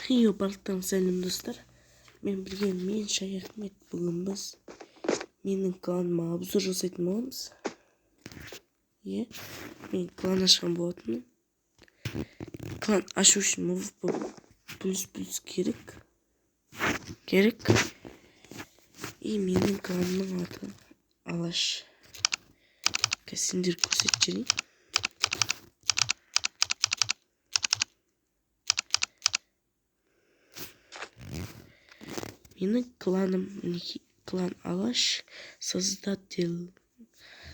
Йо, барлықтарыңызға сәлем достар. Мен Шай Ахмет. Бүгін біз менің кланыма обзор жасайтын боламыз. Мен клан ашқан болатынмын. Клан ашу үшін МВП++ керек. И менің кланымның аты Алаш. Сендерге көрсетіп жіберейін. Менің кланым клан Алаш, создатель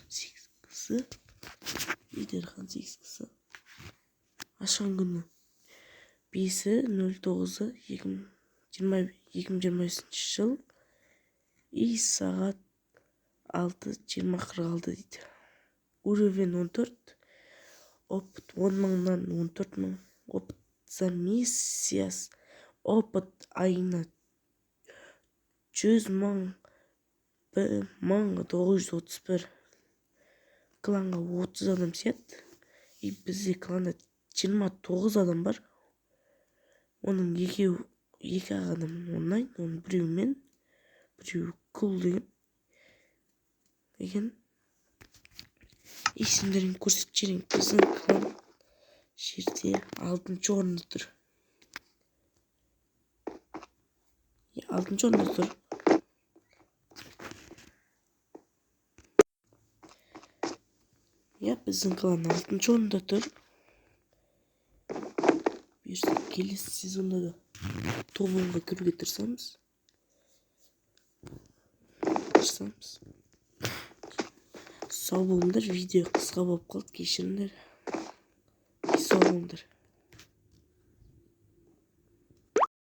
8 кісі, лидерхан 8 кісі. Ашқан күні 5.09.2025 жыл и сағат 6:20:46 дейді. Уровень 14, опыт 10.000-нан 14.000, опыт за месяц, опыт айына 100.931. Кланға 30 адам сияды. И бізде кланда 29 адам бар. Оның екі адам онлайн, оның біреу мен, біреу кул деген. И сендерге көрсетіп жіберейін. Біздің клан жерде 6-шы орында тұр. 6-шы орында тұр. Біздің клан 6-шы орында тұр. Бұйырса келесі сезонда да топ-10-ға кіруге тырысамыз. Сау болыңдар, видео қысқа болып қалды, кешіріңдер. Сау болыңдар.